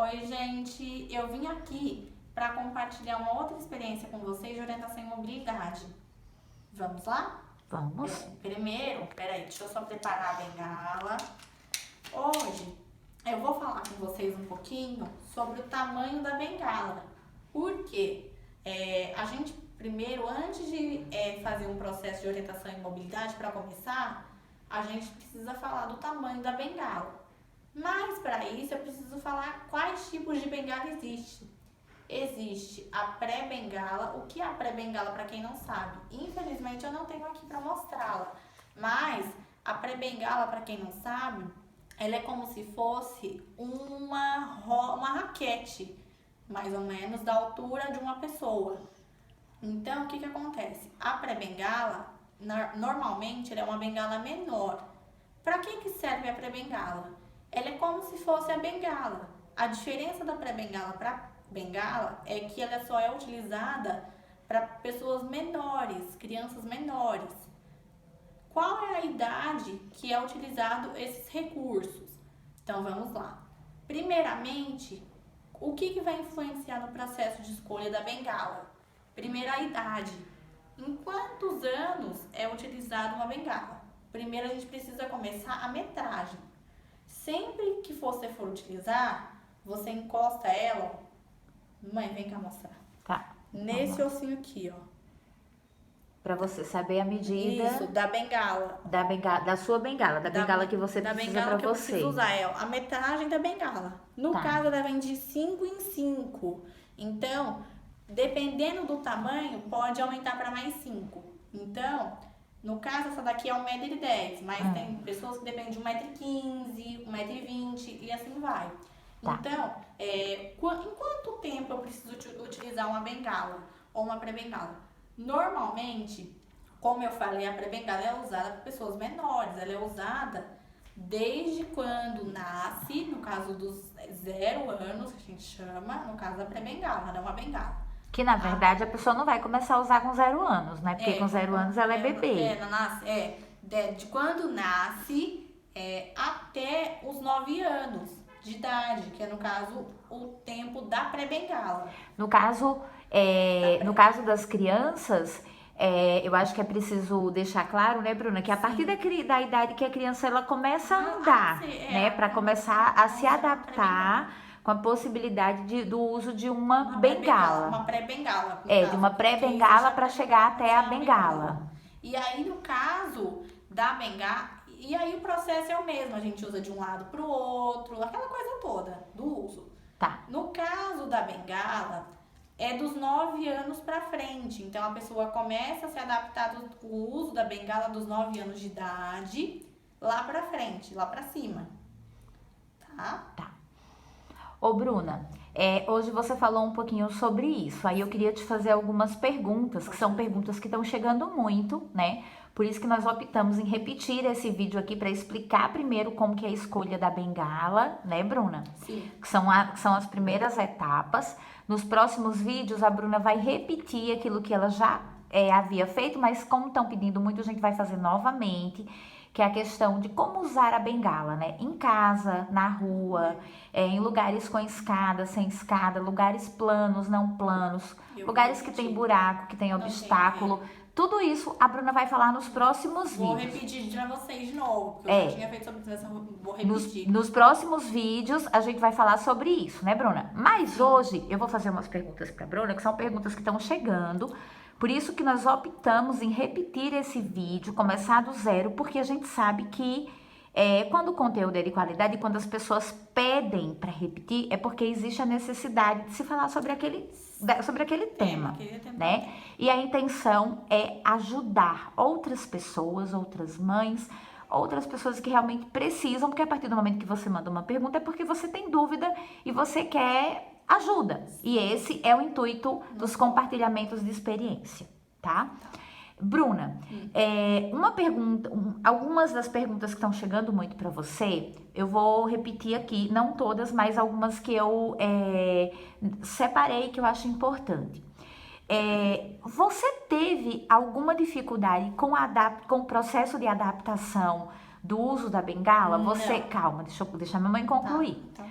Oi, gente. Eu vim aqui para compartilhar uma outra experiência com vocês de orientação em mobilidade. Vamos lá? Vamos. Primeiro, peraí, deixa eu só preparar a bengala. Hoje eu vou falar com vocês um pouquinho sobre o tamanho da bengala. Por quê? A gente primeiro, antes de fazer um processo de orientação em mobilidade, para começar, a gente precisa falar do tamanho da bengala. Mas para isso eu preciso falar quais tipos de bengala existem. Existe a pré-bengala. O que é a pré-bengala, para quem não sabe? Infelizmente eu não tenho aqui para mostrá-la. Mas a pré-bengala, para quem não sabe, ela é como se fosse uma raquete, mais ou menos da altura de uma pessoa. Então, o que acontece? A pré-bengala, normalmente, ela é uma bengala menor. Para que serve a pré-bengala? Ela é como se fosse a bengala. A diferença da pré-bengala para bengala é que ela só é utilizada para pessoas menores, crianças menores. Qual é a idade que é utilizado esses recursos? Então, vamos lá. Primeiramente, o que vai influenciar no processo de escolha da bengala? Primeiro, a idade. Em quantos anos é utilizada uma bengala? Primeiro, a gente precisa começar a metragem. Sempre que você for utilizar, você encosta ela. Mãe, vem cá mostrar. Tá. Nesse ossinho aqui, ó. Pra você saber a medida. Isso, da bengala. Da sua bengala, da bengala que você da precisa bengala pra que eu você. preciso usar, a metragem da bengala. No Tá. caso, ela vem de 5 em 5. Então, dependendo do tamanho, pode aumentar para mais 5. Então, no caso, essa daqui é 1,10 m, mas tem pessoas que dependem de 1,15 m, 1,20 m e assim vai. Tá. Então, em quanto tempo eu preciso utilizar uma bengala ou uma pré-bengala? Normalmente, como eu falei, a pré-bengala é usada por pessoas menores. Ela é usada desde quando nasce, no caso dos 0 anos, que a gente chama, no caso da pré-bengala, não uma bengala. Que na verdade a pessoa não vai começar a usar com 0 anos, né? Porque com 0 anos ela é bebê. De quando nasce até os 9 anos de idade, que é no caso o tempo da pré-bengala. No caso das crianças, eu acho que é preciso deixar claro, né, Bruna, que a partir da idade que a criança ela começa a andar, né, para começar a se adaptar com a possibilidade do uso de uma bengala. Uma pré-bengala. De uma pré-bengala para chegar até a bengala. E aí, no caso da bengala, e aí o processo é o mesmo, a gente usa de um lado para o outro, aquela coisa toda do uso. Tá. No caso da bengala, é dos 9 anos para frente. Então, a pessoa começa a se adaptar com o uso da bengala dos 9 anos de idade lá para frente, lá para cima. Tá? Ô, Bruna, hoje você falou um pouquinho sobre isso. Aí eu queria te fazer algumas perguntas, que são perguntas que estão chegando muito, né? Por isso que nós optamos em repetir esse vídeo aqui para explicar primeiro como que é a escolha da bengala, né, Bruna? Sim. Que são as primeiras etapas. Nos próximos vídeos, a Bruna vai repetir aquilo que ela já havia feito, mas como estão pedindo muito, a gente vai fazer novamente, que é a questão de como usar a bengala, né? Em casa, na rua, em lugares com escada, sem escada, lugares planos, não planos, lugares que tem buraco, que tem obstáculo. Tudo isso a Bruna vai falar nos próximos vídeos. Vou repetir pra vocês de novo, porque eu já tinha feito sobre isso, vou repetir. Nos próximos vídeos a gente vai falar sobre isso, né, Bruna? Mas hoje eu vou fazer umas perguntas pra Bruna, que são perguntas que estão chegando. Por isso que nós optamos em repetir esse vídeo, começar do zero, porque a gente sabe que quando o conteúdo é de qualidade e quando as pessoas pedem para repetir, é porque existe a necessidade de se falar sobre aquele tema, né? E a intenção é ajudar outras pessoas, outras mães, outras pessoas que realmente precisam, porque a partir do momento que você manda uma pergunta é porque você tem dúvida e você quer ajuda. E esse é o intuito dos compartilhamentos de experiência, tá? Bruna, algumas das perguntas que estão chegando muito para você, eu vou repetir aqui, não todas, mas algumas que eu separei que eu acho importante. Você teve alguma dificuldade com o processo de adaptação do uso da bengala? Não. Calma, deixa a mamãe concluir. Tá.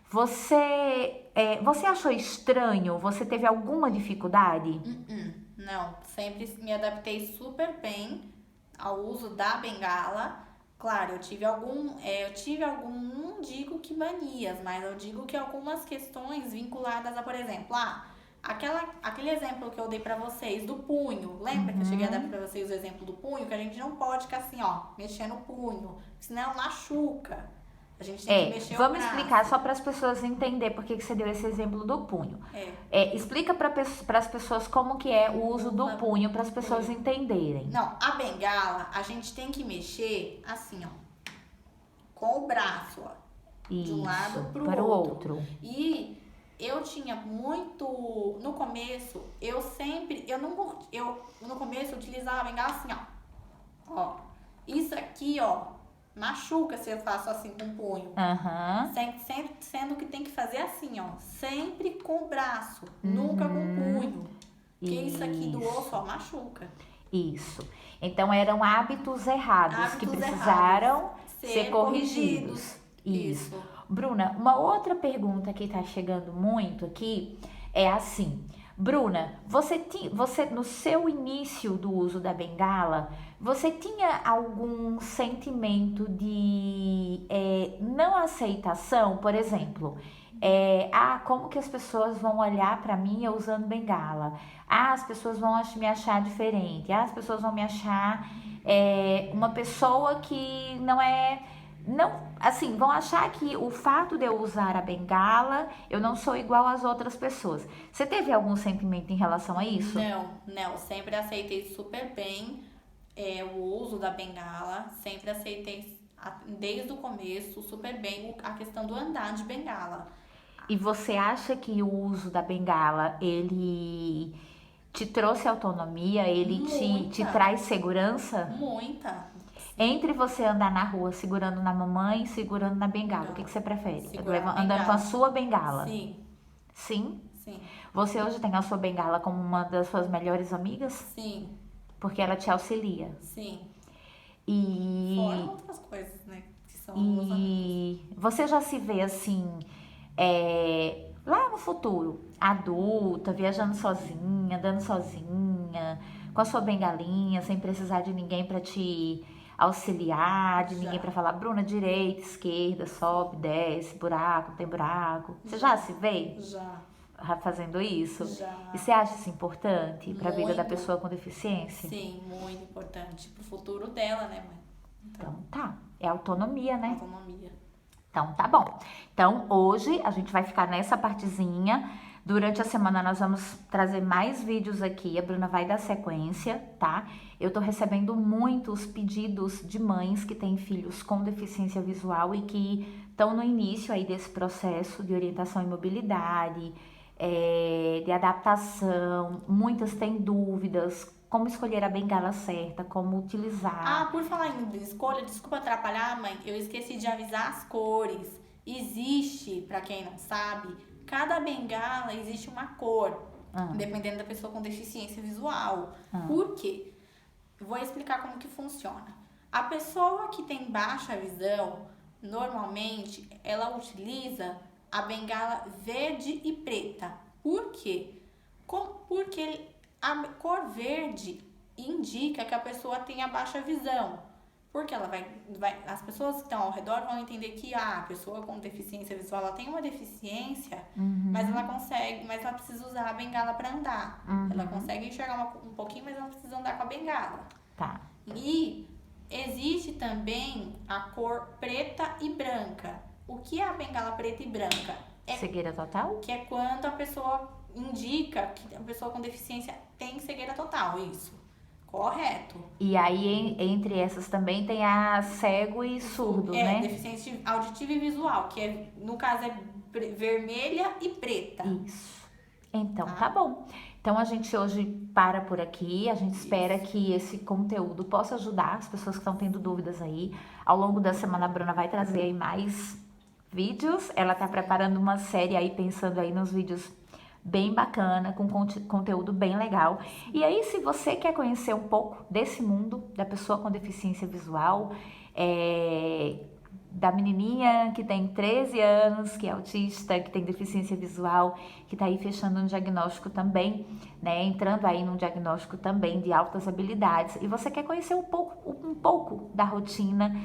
Você achou estranho? Você teve alguma dificuldade? Não, sempre me adaptei super bem ao uso da bengala. Claro, não digo que manias, mas eu digo que algumas questões vinculadas a, por exemplo, aquele exemplo que eu dei pra vocês do punho. Lembra que eu cheguei a dar pra vocês o exemplo do punho? Que a gente não pode ficar assim, ó, mexendo o punho, senão machuca. A gente tem que mexer o Vamos braço. explicar só para as pessoas entenderem por que você deu esse exemplo do punho. Explica para as pessoas como que é o uso do punho, para as pessoas entenderem. Não, a bengala, a gente tem que mexer assim, ó, com o braço, ó, de um lado para o outro. E eu tinha muito, no começo, no começo eu utilizava a bengala assim, ó, isso aqui, ó, machuca se eu faço assim com o punho. Sendo que tem que fazer assim, ó. Sempre com o braço, nunca com o punho. Porque isso aqui do osso, ó, machuca. Isso. Então eram hábitos errados que precisaram ser corrigidos. Isso. Bruna, uma outra pergunta que tá chegando muito aqui é assim. Bruna, você no seu início do uso da bengala, você tinha algum sentimento de não aceitação? Por exemplo, como que as pessoas vão olhar para mim eu usando bengala? As pessoas vão me achar diferente. As pessoas vão me achar uma pessoa que não é... Não, assim, vão achar que o fato de eu usar a bengala, eu não sou igual às outras pessoas. Você teve algum sentimento em relação a isso? Não, sempre aceitei super bem o uso da bengala, sempre aceitei desde o começo super bem a questão do andar de bengala. E você acha que o uso da bengala, ele te trouxe autonomia, ele te traz segurança? Muita. Entre você andar na rua segurando na mamãe e segurando na bengala, o que você prefere? Andando com a sua bengala? Sim. Sim? Sim. Você hoje tem a sua bengala como uma das suas melhores amigas? Sim. Porque ela te auxilia? Sim. E... Fora outras coisas, né? Que são e você já se vê assim, lá no futuro, adulta, viajando sozinha, andando sozinha, com a sua bengalinha, sem precisar de ninguém pra te auxiliar, de ninguém pra falar, Bruna, direita, esquerda, sobe, desce, buraco, tem buraco. Você já se vê? Já. Fazendo isso? Já. E você acha isso importante para a vida da pessoa com deficiência? Sim, muito importante pro futuro dela, né, mãe? Então tá, é autonomia, né? Autonomia. Então tá bom. Então hoje a gente vai ficar nessa partezinha. Durante a semana nós vamos trazer mais vídeos aqui, a Bruna vai dar sequência, tá? Eu tô recebendo muitos pedidos de mães que têm filhos com deficiência visual e que estão no início aí desse processo de orientação e mobilidade, de adaptação. Muitas têm dúvidas, como escolher a bengala certa, como utilizar. Por falar em escolha, desculpa atrapalhar, mãe, eu esqueci de avisar as cores. Existe, pra quem não sabe, cada bengala existe uma cor, dependendo da pessoa com deficiência visual. Por quê? Vou explicar como que funciona. A pessoa que tem baixa visão, normalmente, ela utiliza a bengala verde e preta. Por quê? Porque a cor verde indica que a pessoa tem a baixa visão. Porque ela as pessoas que estão ao redor vão entender que a pessoa com deficiência visual, ela tem uma deficiência, mas ela precisa usar a bengala para andar. Ela consegue enxergar um pouquinho, mas ela precisa andar com a bengala. Tá. E existe também a cor preta e branca. O que é a bengala preta e branca? Cegueira total? Que é quando a pessoa indica que a pessoa com deficiência tem cegueira total, isso. Correto. E aí, entre essas também tem a cego e surdo, né? Deficiência auditiva e visual, que no caso é vermelha e preta. Isso. Então, tá bom. Então, a gente hoje para por aqui. A gente espera que esse conteúdo possa ajudar as pessoas que estão tendo dúvidas aí. Ao longo da semana, a Bruna vai trazer aí mais vídeos. Ela tá preparando uma série aí, pensando aí nos vídeos bem bacana, com conteúdo bem legal. E aí, se você quer conhecer um pouco desse mundo da pessoa com deficiência visual, da menininha que tem 13 anos, que é autista, que tem deficiência visual, que está aí fechando um diagnóstico também, né? Entrando aí num diagnóstico também de altas habilidades. E você quer conhecer um pouco da rotina,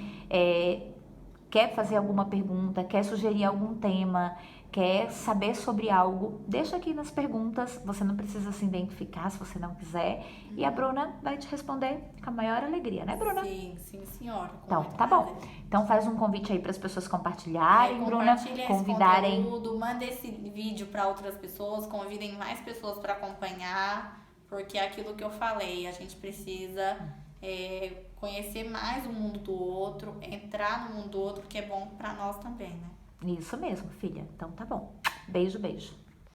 quer fazer alguma pergunta, quer sugerir algum tema, quer saber sobre algo, deixa aqui nas perguntas, você não precisa se identificar se você não quiser, e a Bruna vai te responder com a maior alegria, né, Bruna? Sim, sim, senhora. Com Então, muito tá bom. prazer. Então faz um convite aí para as pessoas compartilharem, Bruna, Compartilhem convidarem. esse conteúdo, manda esse vídeo para outras pessoas, convidem mais pessoas para acompanhar, porque é aquilo que eu falei, a gente precisa conhecer mais o mundo do outro, entrar no mundo do outro, que é bom para nós também, né? Isso mesmo, filha. Então tá bom. Beijo, beijo.